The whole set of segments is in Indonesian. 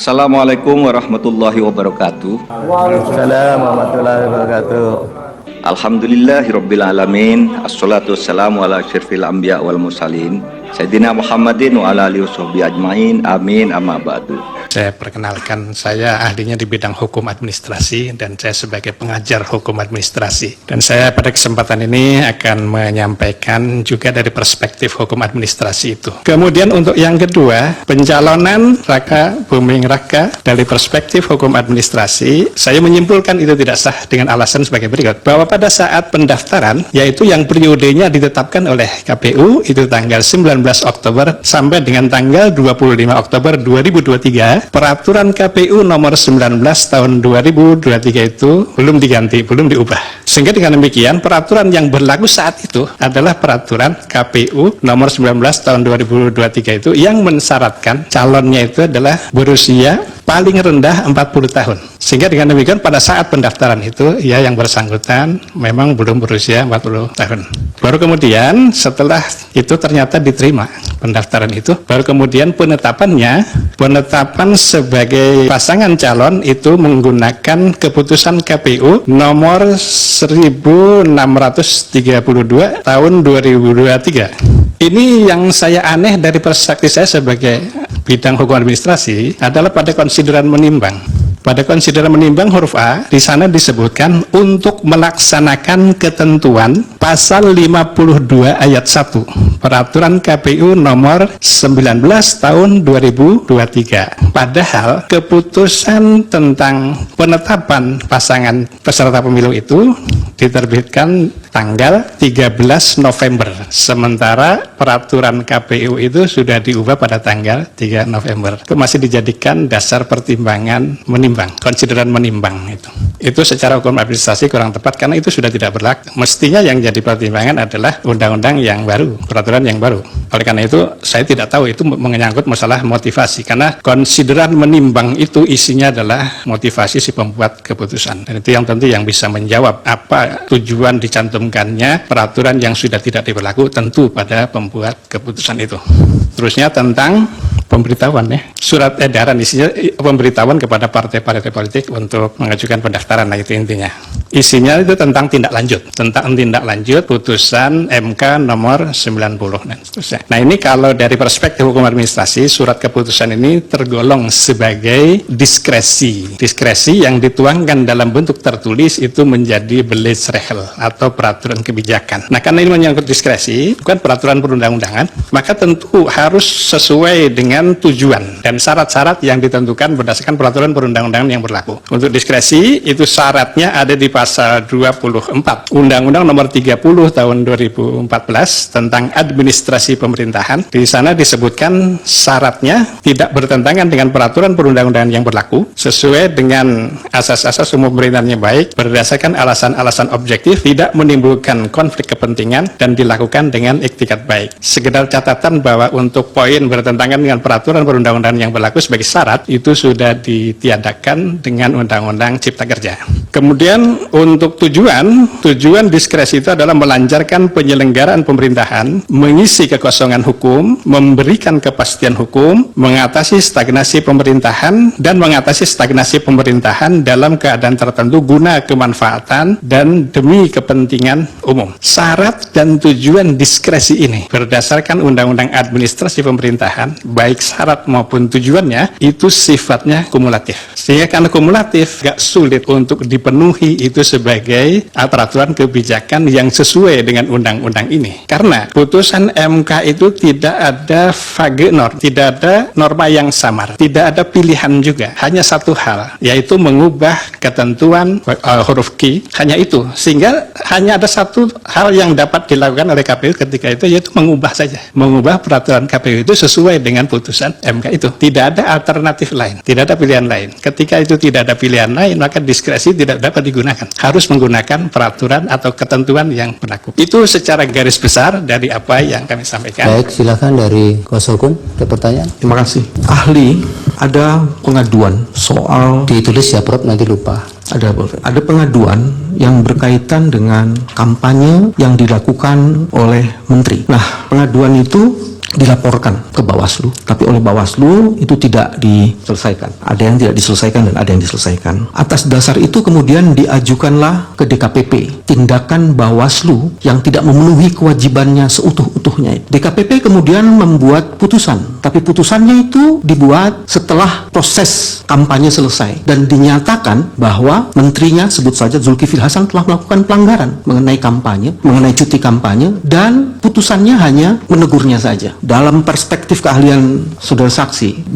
Assalamualaikum warahmatullahi wabarakatuh. Waalaikumsalam warahmatullahi wabarakatuh. Alhamdulillahirabbil alamin. Assalatu wassalamu ala asyrafil anbiya wal mursalin Sayyidina Muhammadin wa ala alihi washabihi ajmain. Amin amma ba'du. Saya perkenalkan, saya ahlinya di bidang hukum administrasi dan saya sebagai pengajar hukum administrasi. Dan saya pada kesempatan ini akan menyampaikan juga dari perspektif hukum administrasi itu. Kemudian untuk yang kedua, pencalonan Raka Buming Raka dari perspektif hukum administrasi, saya menyimpulkan itu tidak sah dengan alasan sebagai berikut. Bahwa pada saat pendaftaran, yaitu yang periodenya ditetapkan oleh KPU, itu tanggal 19 Oktober sampai dengan tanggal 25 Oktober 2023, peraturan KPU nomor 19 tahun 2023 itu belum diganti, belum diubah. Sehingga dengan demikian peraturan yang berlaku saat itu adalah peraturan KPU nomor 19 tahun 2023 itu yang mensyaratkan calonnya itu adalah berusia paling rendah 40 tahun. Sehingga dengan demikian pada saat pendaftaran itu ya yang bersangkutan memang belum berusia 40 tahun. Baru kemudian setelah itu ternyata diterima pendaftaran itu, baru kemudian penetapan sebagai pasangan calon itu menggunakan keputusan KPU nomor 1632 tahun 2023. Ini yang saya aneh dari perspektif saya sebagai bidang hukum administrasi adalah pada konsideran menimbang. Pada konsideran menimbang huruf A, di sana disebutkan untuk melaksanakan ketentuan pasal 52 ayat 1 peraturan KPU nomor 19 tahun 2023. Padahal keputusan tentang penetapan pasangan peserta pemilu itu diterbitkan tanggal 13 November. Sementara peraturan KPU itu sudah diubah pada tanggal 3 November. Itu masih dijadikan dasar pertimbangan menimbang, konsideran menimbang itu. Itu secara hukum administrasi kurang tepat karena itu sudah tidak berlaku. Mestinya yang jadi pertimbangan adalah undang-undang yang baru, peraturan yang baru. Oleh karena itu saya tidak tahu itu menyangkut masalah motivasi karena konsideran menimbang itu isinya adalah motivasi si pembuat keputusan. Dan itu yang tentu yang bisa menjawab apa tujuan dicantumkannya peraturan yang sudah tidak diberlaku tentu pada pembuat keputusan itu. Terusnya tentang pemberitahuan ya. Surat edaran isinya pemberitahuan kepada partai-partai politik untuk mengajukan pendaftaran. Nah itu intinya. Isinya itu tentang tindak lanjut putusan MK nomor 90 dan seterusnya. Nah ini kalau dari perspektif hukum administrasi surat keputusan ini tergolong sebagai diskresi yang dituangkan dalam bentuk tertulis itu menjadi Beleitsregel atau peraturan kebijakan. Nah karena ini menyangkut diskresi bukan peraturan perundang-undangan, maka tentu harus sesuai dengan tujuan dan syarat-syarat yang ditentukan berdasarkan peraturan perundang-undangan yang berlaku. Untuk diskresi itu syaratnya ada di pasal 24 Undang-Undang nomor 30 tahun 2014 tentang administrasi pemerintahan. Di sana disebutkan syaratnya tidak bertentangan dengan peraturan perundang-undangan yang berlaku sesuai dengan asas-asas umum pemerintahannya baik berdasarkan alasan-alasan objektif, tidak menimbulkan konflik kepentingan dan dilakukan dengan iktikat baik. Sekedar catatan bahwa untuk poin bertentangan dengan peraturan perundang-undangan yang berlaku sebagai syarat itu sudah ditiadakan dengan Undang-Undang Cipta Kerja. Kemudian untuk tujuan diskresi itu adalah melancarkan penyelenggaraan pemerintahan, mengisi kekosongan hukum, memberikan kepastian hukum, mengatasi stagnasi pemerintahan dalam keadaan tertentu guna kemanfaatan dan demi kepentingan umum. Syarat dan tujuan diskresi ini berdasarkan Undang-Undang Administrasi Pemerintahan, baik syarat maupun tujuannya itu sifatnya kumulatif. Sehingga karena kumulatif gak sulit untuk dipenuhi itu sebagai peraturan kebijakan yang sesuai dengan undang-undang ini. Karena putusan MK itu tidak ada vague norm, tidak ada norma yang samar, tidak ada pilihan juga. Hanya satu hal, yaitu mengubah ketentuan huruf Q, hanya itu. Sehingga hanya ada satu hal yang dapat dilakukan oleh KPU ketika itu, yaitu mengubah saja. Mengubah peraturan KPU itu sesuai dengan putusan MK itu. Tidak ada alternatif lain, tidak ada pilihan lain. Ketika itu tidak ada pilihan lain, maka diskresi tidak dapat digunakan. Harus menggunakan peraturan atau ketentuan yang berlaku. Itu secara garis besar dari apa yang kami sampaikan. Baik, silakan dari kuasa hukum, ada pertanyaan? Terima kasih. Ahli, ada pengaduan soal Ditulis ya Prof, nanti lupa. ada pengaduan yang berkaitan dengan kampanye yang dilakukan oleh menteri. Nah, pengaduan itu dilaporkan ke Bawaslu, tapi oleh Bawaslu itu tidak diselesaikan. Ada yang tidak diselesaikan dan ada yang diselesaikan. Atas dasar itu kemudian diajukanlah ke DKPP tindakan Bawaslu yang tidak memenuhi kewajibannya seutuh-utuhnya. DKPP kemudian membuat putusan, tapi putusannya itu dibuat setelah proses kampanye selesai dan dinyatakan bahwa menterinya, sebut saja Zulkifli Hasan, telah melakukan pelanggaran mengenai kampanye, mengenai cuti kampanye, dan putusannya hanya menegurnya saja. Dalam perspektif keahlian saudara saksi,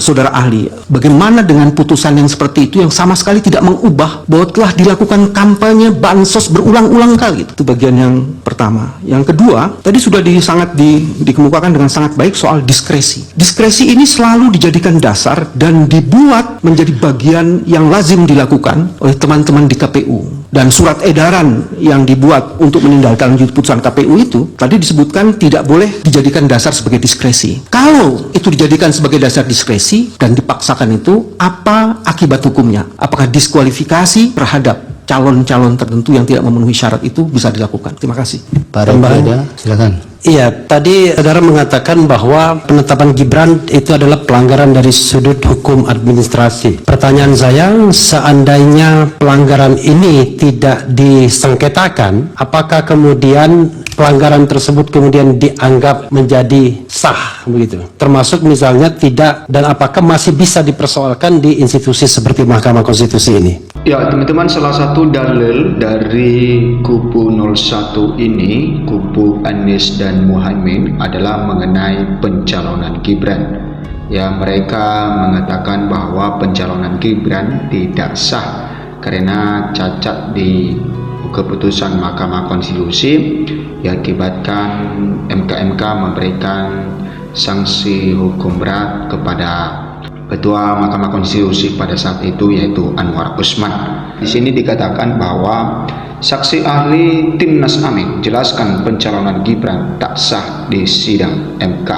saudara ahli, bagaimana dengan putusan yang seperti itu yang sama sekali tidak mengubah bahwa telah dilakukan kampanye bansos berulang-ulang kali? Itu bagian yang pertama. Yang kedua, tadi sudah dikemukakan dengan sangat baik soal diskresi. Diskresi ini selalu dijadikan dasar dan dibuat menjadi bagian yang lazim dilakukan oleh teman-teman di KPU. Dan surat edaran yang dibuat untuk menindaklanjuti putusan KPU itu tadi disebutkan tidak boleh dijadikan dasar sebagai diskresi. Kalau itu dijadikan sebagai dasar diskresi dan dipaksakan itu, apa akibat hukumnya? Apakah diskualifikasi terhadap calon-calon tertentu yang tidak memenuhi syarat itu bisa dilakukan? Terima kasih. Pak Refli, silakan. Iya, tadi saudara mengatakan bahwa penetapan Gibran itu adalah pelanggaran dari sudut hukum administrasi. Pertanyaan saya, seandainya pelanggaran ini tidak disengketakan, apakah kemudian pelanggaran tersebut kemudian dianggap menjadi sah begitu? Termasuk misalnya tidak, dan apakah masih bisa dipersoalkan di institusi seperti Mahkamah Konstitusi ini? Ya teman-teman, salah satu dalil dari kubu 01 ini, kubu Anies dan Muhaimin, adalah mengenai pencalonan Gibran. Ya, mereka mengatakan bahwa pencalonan Gibran tidak sah karena cacat di keputusan Mahkamah Konstitusi yang akibatkan MK memberikan sanksi hukum berat kepada Ketua Mahkamah Konstitusi pada saat itu, yaitu Anwar Usman. Di sini dikatakan bahwa saksi ahli Timnas Amin jelaskan pencalonan Gibran tak sah di sidang MK.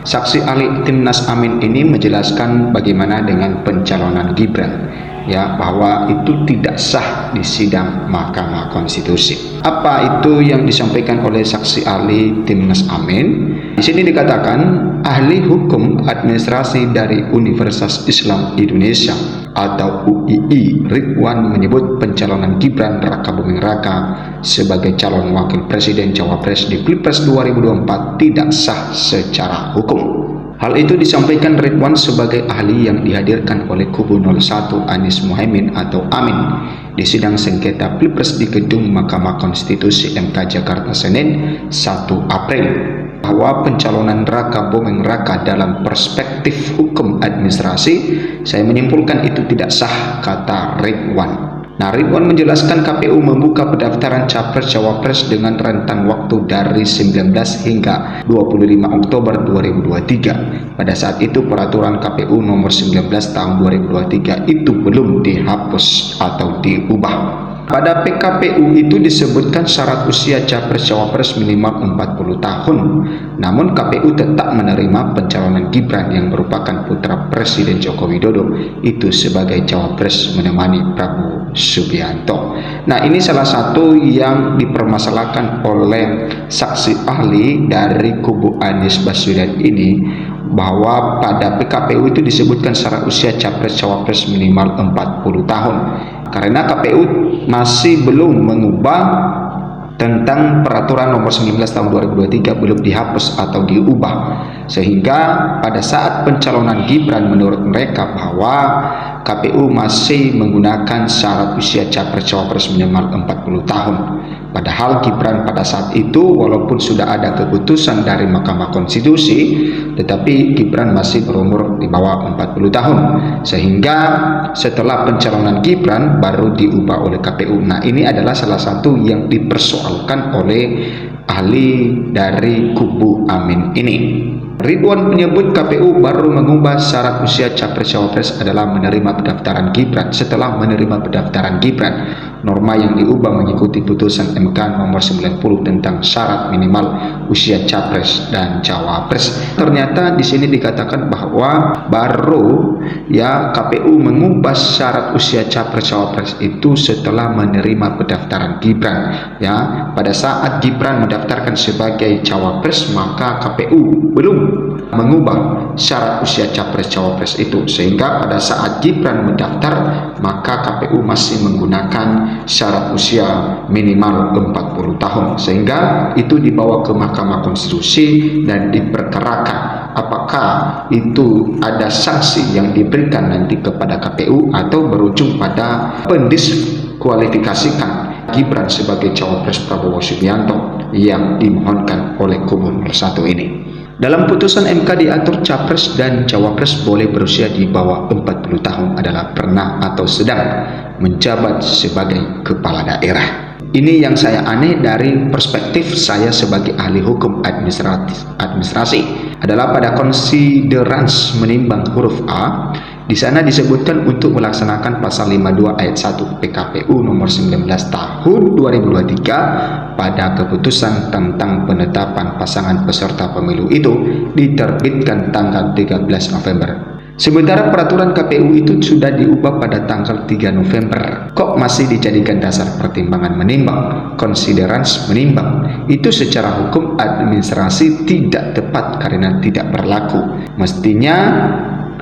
Saksi ahli Timnas Amin ini menjelaskan bagaimana dengan pencalonan Gibran, ya, bahwa itu tidak sah di sidang Mahkamah Konstitusi. Apa itu yang disampaikan oleh saksi ahli Timnas Amin? Di sini dikatakan ahli hukum administrasi dari Universitas Islam Indonesia atau UII Ridwan menyebut pencalonan Gibran Raka Buming Raka sebagai calon wakil presiden Cawapres di Pilpres 2024 tidak sah secara hukum. Hal itu disampaikan Ridwan sebagai ahli yang dihadirkan oleh kubu 01 Anies Muhaimin atau Amin di sidang sengketa Pilpres di Gedung Mahkamah Konstitusi MK Jakarta Senin 1 April. Bahwa pencalonan Raka Buming Raka dalam perspektif hukum administrasi, saya menyimpulkan itu tidak sah, kata Ridwan. Nah, Ridwan menjelaskan KPU membuka pendaftaran Capres-Cawapres dengan rentang waktu dari 19 hingga 25 Oktober 2023. Pada saat itu peraturan KPU nomor 19 tahun 2023 itu belum dihapus atau diubah. Pada PKPU itu disebutkan syarat usia Capres-Cawapres minimal 40 tahun. Namun KPU tetap menerima pencalonan Gibran yang merupakan putra Presiden Joko Widodo itu sebagai Cawapres menemani Prabowo Subianto. Nah, ini salah satu yang dipermasalahkan oleh saksi ahli dari kubu Anies Baswedan ini, bahwa pada PKPU itu disebutkan syarat usia Capres-Cawapres minimal 40 tahun. Karena KPU masih belum mengubah tentang peraturan nomor 19 tahun 2023, belum dihapus atau diubah, sehingga pada saat pencalonan Gibran menurut mereka bahwa KPU masih menggunakan syarat usia Capres-Cawapres minimal 40 tahun. Padahal Gibran pada saat itu walaupun sudah ada keputusan dari Mahkamah Konstitusi, tetapi Gibran masih berumur di bawah 40 tahun. Sehingga setelah pencalonan Gibran baru diubah oleh KPU. Nah, ini adalah salah satu yang dipersoalkan oleh ahli dari kubu Amin ini. Ridwan menyebut KPU baru mengubah syarat usia capres-cawapres adalah menerima pendaftaran Gibran. Setelah menerima pendaftaran Gibran, norma yang diubah mengikuti putusan MK nomor 90 tentang syarat minimal usia capres dan cawapres. Ternyata di sini dikatakan bahwa baru KPU mengubah syarat usia capres-cawapres itu setelah menerima pendaftaran Gibran. Pada saat Gibran mendaftarkan sebagai cawapres, maka KPU belum mengubah syarat usia capres-cawapres itu, sehingga pada saat Gibran mendaftar maka KPU masih menggunakan syarat usia minimal 40 tahun, sehingga itu dibawa ke Mahkamah Konstitusi dan diperkarakan apakah itu ada sanksi yang diberikan nanti kepada KPU atau berujung pada pendiskualifikasikan Gibran sebagai cawapres Prabowo Subianto yang dimohonkan oleh kubu 01 ini. Dalam putusan MK diatur capres dan cawapres boleh berusia di bawah 40 tahun adalah pernah atau sedang menjabat sebagai kepala daerah. Ini yang saya aneh dari perspektif saya sebagai ahli hukum administrasi adalah pada konsiderans menimbang huruf A. Di sana disebutkan untuk melaksanakan pasal 52 ayat 1 PKPU nomor 19 tahun 2023 pada keputusan tentang penetapan pasangan peserta pemilu itu diterbitkan tanggal 13 November. Sementara peraturan KPU itu sudah diubah pada tanggal 3 November. Kok masih dijadikan dasar pertimbangan menimbang? Konsiderans menimbang itu secara hukum administrasi tidak tepat karena tidak berlaku. Mestinya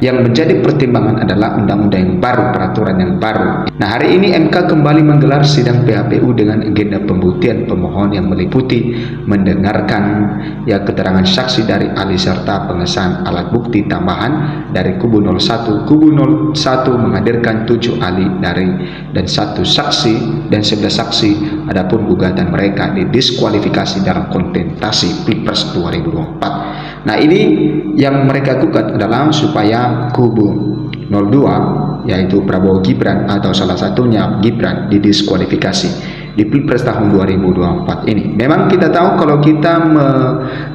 yang menjadi pertimbangan adalah undang-undang yang baru, peraturan yang baru. Nah, hari ini MK kembali menggelar sidang PHPU dengan agenda pembuktian pemohon yang meliputi mendengarkan keterangan saksi dari ahli serta pengesahan alat bukti tambahan dari kubu 01. Kubu 01 menghadirkan 7 ahli dan 1 saksi dan 11 saksi. Adapun gugatan mereka didiskualifikasi dalam kontestasi Pilpres 2024. Nah, ini yang mereka gugat adalah supaya kubu 02 yaitu Prabowo Gibran atau salah satunya Gibran didiskualifikasi di Pilpres tahun 2024 ini. Memang kita tahu kalau kita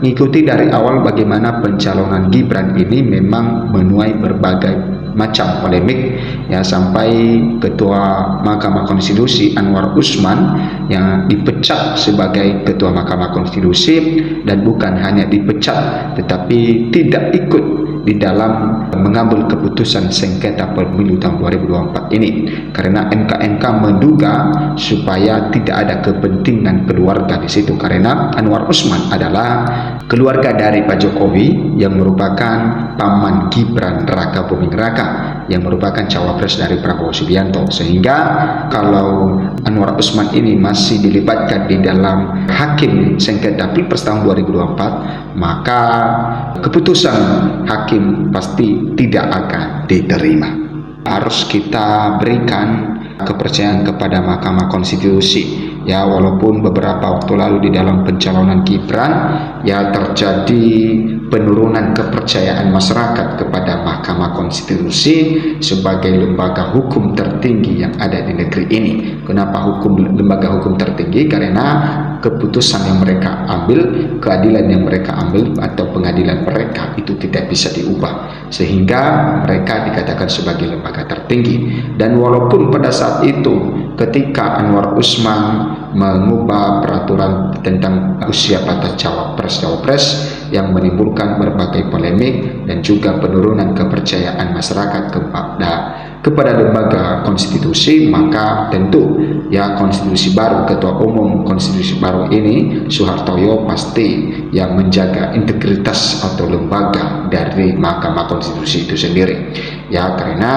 mengikuti dari awal bagaimana pencalonan Gibran ini memang menuai berbagai macam polemik sampai Ketua Mahkamah Konstitusi Anwar Usman yang dipecat sebagai Ketua Mahkamah Konstitusi, dan bukan hanya dipecat tetapi tidak ikut di dalam mengambil keputusan sengketa pemilu tahun 2024 ini karena MK menduga supaya tidak ada kepentingan keluarga di situ, karena Anwar Usman adalah keluarga dari Pak Jokowi yang merupakan paman Gibran Raka Buming Raka yang merupakan cawapres dari Prabowo Subianto, sehingga kalau Anwar Usman ini masih dilibatkan di dalam hakim sengketa Pilpres tahun 2024 maka keputusan hakim pasti tidak akan diterima. Harus kita berikan kepercayaan kepada Mahkamah Konstitusi walaupun beberapa waktu lalu di dalam pencalonan Gibran terjadi penurunan kepercayaan masyarakat kepada Mahkamah Konstitusi sebagai lembaga hukum tertinggi yang ada di negeri ini. Kenapa lembaga hukum tertinggi? Karena keputusan yang mereka ambil, keadilan yang mereka ambil atau pengadilan mereka itu tidak bisa diubah, sehingga mereka dikatakan sebagai lembaga tertinggi. Dan walaupun pada saat itu ketika Anwar Usman mengubah peraturan tentang usia batas cawapres yang menimbulkan berbagai polemik dan juga penurunan kepercayaan masyarakat kepada lembaga konstitusi, maka tentu konstitusi baru, ketua umum konstitusi baru ini Soehartoyo pasti yang menjaga integritas atau lembaga dari Mahkamah Konstitusi itu sendiri karena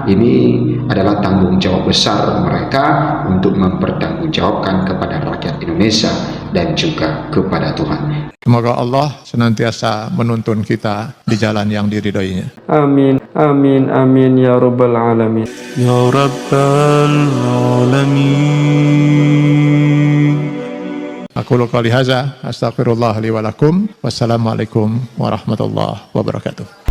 ini adalah tanggung jawab besar mereka untuk mempertanggungjawabkan kepada rakyat Indonesia dan juga kepada Tuhan. Semoga Allah senantiasa menuntun kita di jalan yang diridhoinya. Amin, amin, amin ya rabbal alamin. Ya rabbal alamin. Aku qouli hadza, astaghfirullah li wa lakum. Wassalamualaikum warahmatullahi wabarakatuh.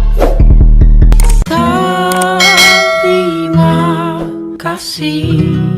Terima kasih.